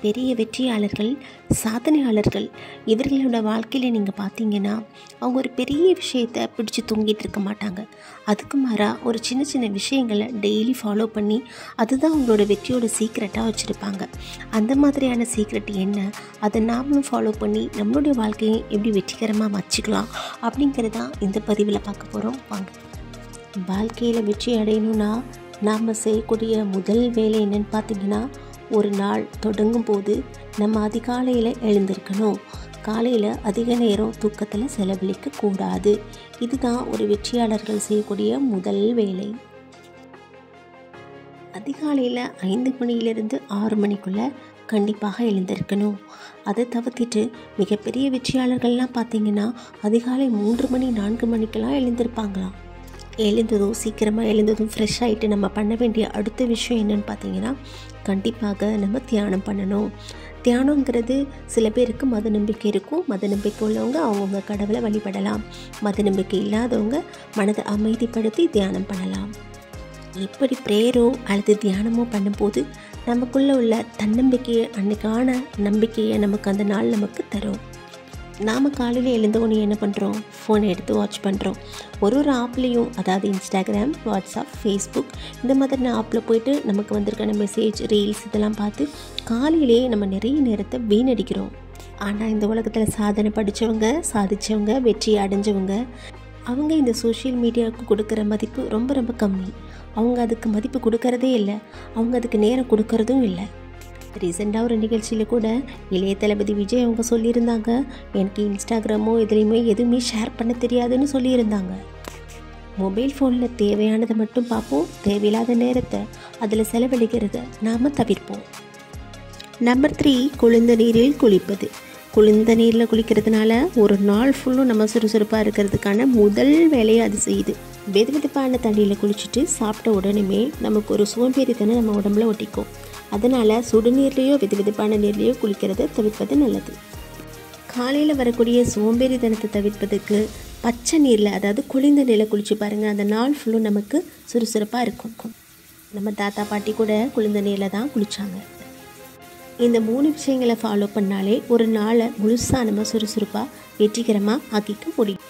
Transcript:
பெரிய வெற்றியாளர்கள், சாதனையாளர்கள் இவர்களோட வாழ்க்கையில் நீங்கள் பார்த்தீங்கன்னா அவங்க ஒரு பெரிய விஷயத்தை பிடிச்சி தூங்கிட்டு இருக்க மாட்டாங்க. அதுக்கு மாறாக ஒரு சின்ன சின்ன விஷயங்களை டெய்லி ஃபாலோ பண்ணி அதுதான் அவங்களோட வெற்றியோட சீக்ரெட்டாக வச்சுருப்பாங்க. அந்த மாதிரியான சீக்ரெட் என்ன, அதை நாமளும் ஃபாலோ பண்ணி நம்மளுடைய வாழ்க்கையை எப்படி வெற்றிகரமாக வச்சுக்கலாம் அப்படிங்கிறதான் இந்த பதிவில் பார்க்க போகிறோம். வாங்க. வாழ்க்கையில் வெற்றி அடையணும்னா நாம் செய்யக்கூடிய முதல் வேலை என்னென்னு பார்த்தீங்கன்னா, ஒரு நாள் தொடங்கும் போது நம்ம அதிகாலையில் எழுந்திருக்கணும். காலையில் அதிக நேரம் தூக்கத்தில் செலவழிக்கக்கூடாது. இதுதான் ஒரு வெற்றியாளர்கள் செய்யக்கூடிய முதல் வேலை. அதிகாலையில் 5 மணியிலிருந்து 6 மணிக்குள்ளே கண்டிப்பாக எழுந்திருக்கணும். அதை தவிர்த்துட்டு மிகப்பெரிய வெற்றியாளர்கள்லாம் பார்த்திங்கன்னா அதிகாலை 3 மணி 4 மணிக்கெல்லாம் எழுந்திருப்பாங்களாம். எழுந்ததும் சீக்கிரமாக எழுந்ததும் ஃப்ரெஷ் ஆகிட்டு நம்ம பண்ண வேண்டிய அடுத்த விஷயம் என்னென்னு பார்த்தீங்கன்னா, கண்டிப்பாக நம்ம தியானம் பண்ணணும். தியானங்கிறது சில பேருக்கு மத நம்பிக்கை இருக்கும். மத நம்பிக்கை உள்ளவங்க அவங்கவுங்க கடவுளை வழிபடலாம். மத நம்பிக்கை இல்லாதவங்க மனதை அமைதிப்படுத்தி தியானம் பண்ணலாம். இப்படி ப்ரேயரோ அல்லது தியானமோ பண்ணும்போது நமக்குள்ளே உள்ள தன்னம்பிக்கையை, அன்றைக்கான நம்பிக்கையை நமக்கு அந்த நாள் நமக்கு தரும். நாம் காலையில் எழுந்தவொன்னே என்ன பண்ணுறோம், ஃபோனை எடுத்து வாட்ச் பண்ணுறோம். ஒரு ஆப்லேயும், அதாவது இன்ஸ்டாகிராம், வாட்ஸ்அப், ஃபேஸ்புக் இந்த மாதிரி ஆப்பில் போய்ட்டு நமக்கு வந்திருக்கான மெசேஜ், ரீல்ஸ் இதெல்லாம் பார்த்து காலையிலேயே நம்ம நிறைய நேரத்தை வீணடிக்கிறோம். ஆனால் இந்த உலகத்தில் சாதனை படித்தவங்க, சாதித்தவங்க, வெற்றி அடைஞ்சவங்க அவங்க இந்த சோஷியல் மீடியாவுக்கு கொடுக்குற மதிப்பு ரொம்ப ரொம்ப கம்மி. அவங்க அதுக்கு மதிப்பு கொடுக்கறதே இல்லை. அவங்க அதுக்கு நேரம் கொடுக்கறதும் இல்லை. ரீசெண்டாக ஒரு நிகழ்ச்சியில் கூட இளைய தளபதி விஜய் அவங்க சொல்லியிருந்தாங்க, எனக்கு இன்ஸ்டாகிராமோ இதுலேயுமே எதுவுமே ஷேர் பண்ண தெரியாதுன்னு சொல்லியிருந்தாங்க. மொபைல் ஃபோனில் தேவையானதை மட்டும் பார்ப்போம், தேவையில்லாத நேரத்தை அதில் செலவழிக்கிறத நாம் தவிர்ப்போம். நம்பர் 3, குளிர்ந்த நீரில் குளிப்பது. குளிர்ந்த நீரில் குளிக்கிறதுனால ஒரு நாள் ஃபுல்லும் நம்ம சுறுசுறுப்பாக இருக்கிறதுக்கான முதல் வேலையை அது செய்யுது. வெதுவெதுப்பான தண்ணியில் குளிச்சுட்டு சாப்பிட்ட உடனே நமக்கு ஒரு சோம்பேறித்தனம் நம்ம உடம்புல ஒட்டிக்கும். அதனால் சுடுநீர்லேயோ வெதுவெதுப்பான நீர்லேயோ குளிக்கிறத தவிர்ப்பது நல்லது. காலையில் வரக்கூடிய சோம்பேறித்தனத்தை தவிர்ப்பதுக்கு பச்சை நீரில், அதாவது குளிர்ந்த நீரில் குளித்து பாருங்கள். அந்த நாள் ஃபுல்லும் நமக்கு சுறுசுறுப்பாக இருக்கும். நம்ம தாத்தா பாட்டி கூட குளிர்ந்த நீரில் தான் குளித்தாங்க. இந்த 3 விஷயங்களை ஃபாலோ பண்ணாலே ஒரு நாளை முழுசாக நம்ம சுறுசுறுப்பாக வெற்றிகரமாக ஆக்கிக்க முடியும்.